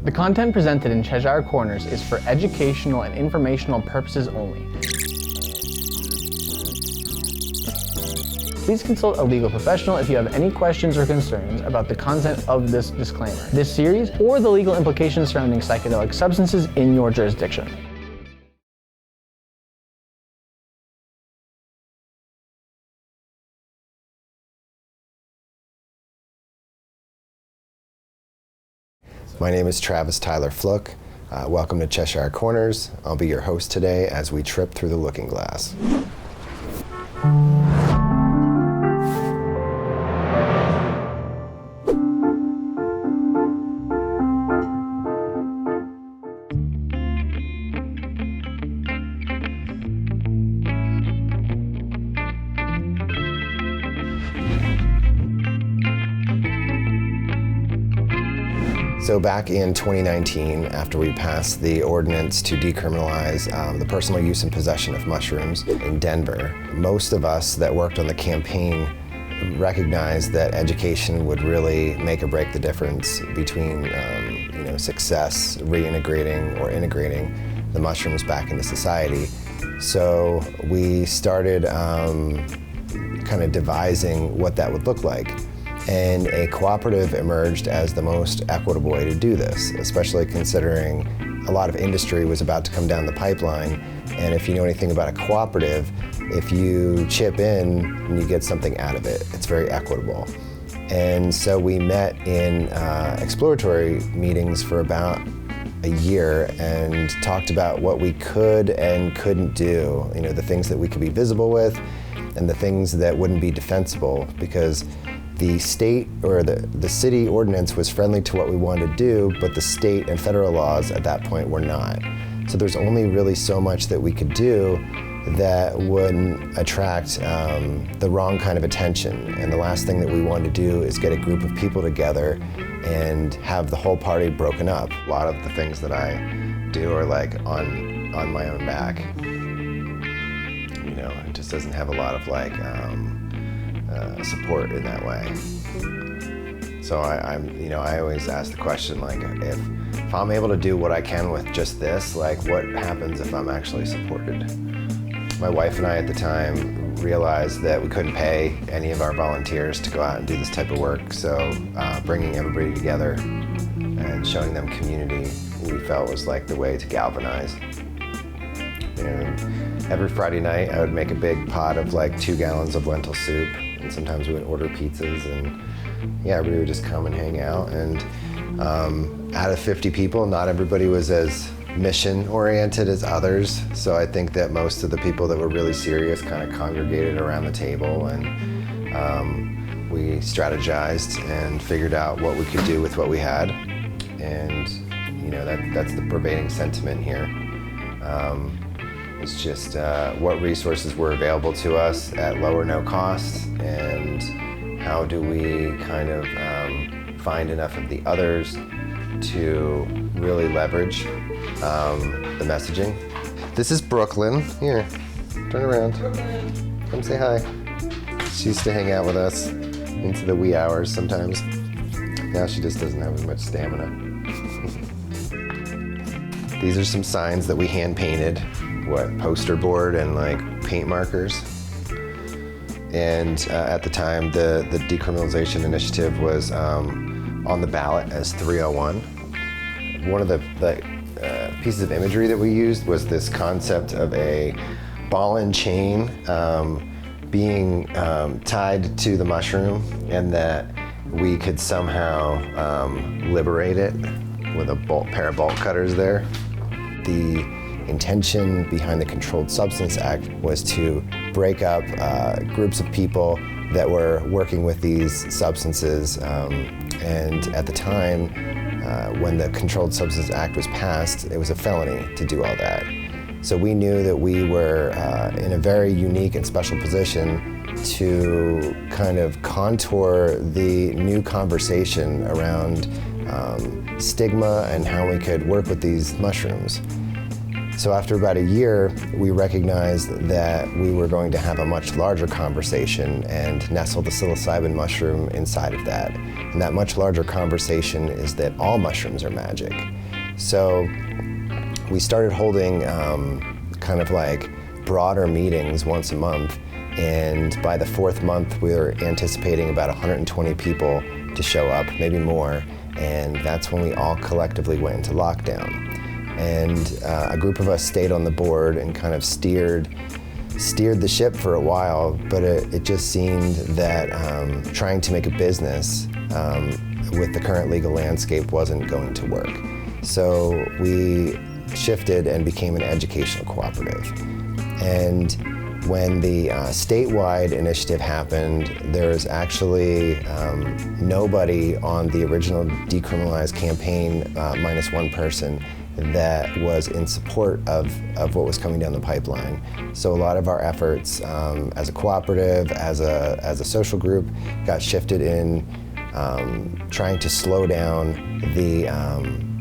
The content presented in Cheshire Corners is for educational and informational purposes only. Please consult a legal professional if you have any questions or concerns about the content of this disclaimer, this series, or the legal implications surrounding psychedelic substances in your jurisdiction. My name is Travis Tyler Fluke. Welcome to Cheshire Corners. I'll be your host today as we trip through the looking glass. So back in 2019, after we passed the ordinance to decriminalize the personal use and possession of mushrooms in Denver, most of us that worked on the campaign recognized that education would really make or break the difference between success reintegrating or integrating the mushrooms back into society. So we started kind of devising what that would look like. And a cooperative emerged as the most equitable way to do this, especially considering a lot of industry was about to come down the pipeline. And if you know anything about a cooperative, if you chip in and you get something out of it, it's very equitable. And so we met in exploratory meetings for about a year and talked about what we could and couldn't do, the things that we could be visible with and the things that wouldn't be defensible, because the state or the city ordinance was friendly to what we wanted to do, but the state and federal laws at that point were not. So there's only really so much that we could do that wouldn't attract the wrong kind of attention. And the last thing that we wanted to do is get a group of people together and have the whole party broken up. A lot of the things that I do are like on my own back. It just doesn't have a lot of support in that way. So I always ask the question, if I'm able to do what I can with just this, what happens if I'm actually supported? My wife and I at the time realized that we couldn't pay any of our volunteers to go out and do this type of work, so bringing everybody together and showing them community we felt was the way to galvanize. Every Friday night I would make a big pot of 2 gallons of lentil soup, and sometimes we would order pizzas, and everybody would just come and hang out. And out of 50 people, not everybody was as mission oriented as others, so I think that most of the people that were really serious kind of congregated around the table, and we strategized and figured out what we could do with what we had. And that's the pervading sentiment here. It's just what resources were available to us at low or no cost, and how do we kind of find enough of the others to really leverage the messaging. This is Brooklyn. Here, turn around. Brooklyn. Come say hi. She used to hang out with us into the wee hours sometimes. Now she just doesn't have as much stamina. These are some signs that we hand painted. Poster board and paint markers. And at the time, the decriminalization initiative was on the ballot as 301. One of the pieces of imagery that we used was this concept of a ball and chain being tied to the mushroom, and that we could somehow liberate it with a pair of bolt cutters there. The intention behind the Controlled Substance Act was to break up groups of people that were working with these substances. And at the time, when the Controlled Substance Act was passed, it was a felony to do all that. So we knew that we were in a very unique and special position to kind of contour the new conversation around stigma and how we could work with these mushrooms. So after about a year, we recognized that we were going to have a much larger conversation and nestle the psilocybin mushroom inside of that. And that much larger conversation is that all mushrooms are magic. So we started holding kind of like broader meetings once a month, and by the 4th month we were anticipating about 120 people to show up, maybe more, and that's when we all collectively went into lockdown. And a group of us stayed on the board and kind of steered the ship for a while, but it just seemed that trying to make a business with the current legal landscape wasn't going to work. So we shifted and became an educational cooperative. And when the statewide initiative happened, there was actually nobody on the original Decriminalize campaign, minus one person, that was in support of what was coming down the pipeline. So a lot of our efforts as a cooperative, as a social group, got shifted in trying to slow down the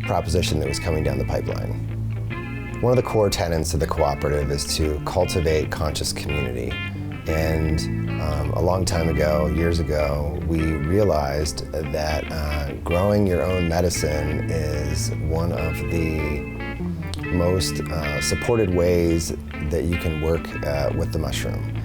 proposition that was coming down the pipeline. One of the core tenets of the cooperative is to cultivate conscious community. And a long time ago, years ago, we realized that growing your own medicine is one of the most supported ways that you can work with the mushroom.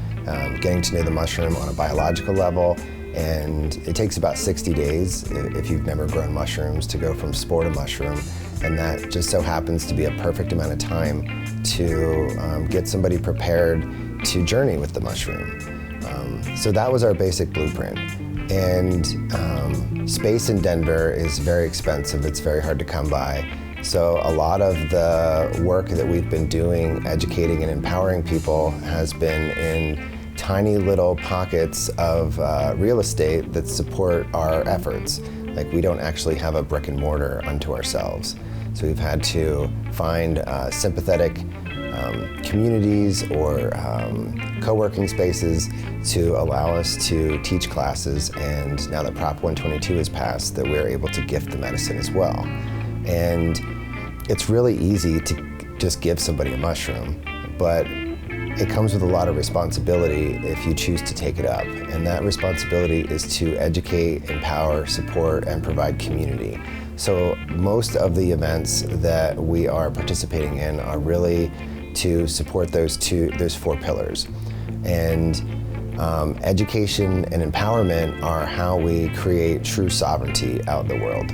Getting to know the mushroom on a biological level, and it takes about 60 days if you've never grown mushrooms to go from spore to mushroom, and that just so happens to be a perfect amount of time to get somebody prepared to journey with the mushroom. So that was our basic blueprint. And space in Denver is very expensive, it's very hard to come by. So a lot of the work that we've been doing, educating and empowering people, has been in tiny little pockets of real estate that support our efforts. Like, we don't actually have a brick and mortar unto ourselves. So we've had to find sympathetic communities or co-working spaces to allow us to teach classes, and now that Prop 122 is passed, that we're able to gift the medicine as well. And it's really easy to just give somebody a mushroom, but it comes with a lot of responsibility if you choose to take it up. And that responsibility is to educate, empower, support, and provide community. So most of the events that we are participating in are really to support those 4 pillars. And education and empowerment are how we create true sovereignty out in the world.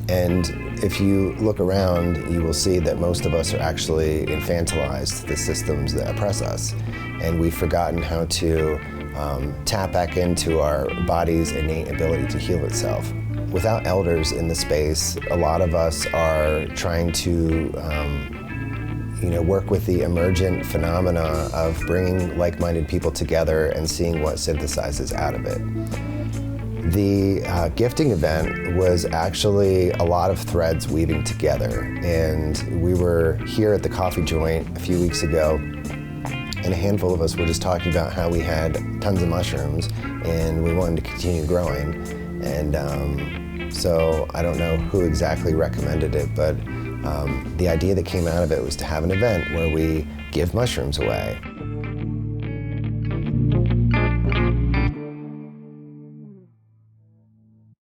And if you look around, you will see that most of us are actually infantilized to the systems that oppress us. And we've forgotten how to tap back into our body's innate ability to heal itself. Without elders in the space, a lot of us are trying to work with the emergent phenomena of bringing like-minded people together and seeing what synthesizes out of it. The gifting event was actually a lot of threads weaving together, and we were here at the coffee joint a few weeks ago, and a handful of us were just talking about how we had tons of mushrooms and we wanted to continue growing. And so I don't know who exactly recommended it, but the idea that came out of it was to have an event where we give mushrooms away.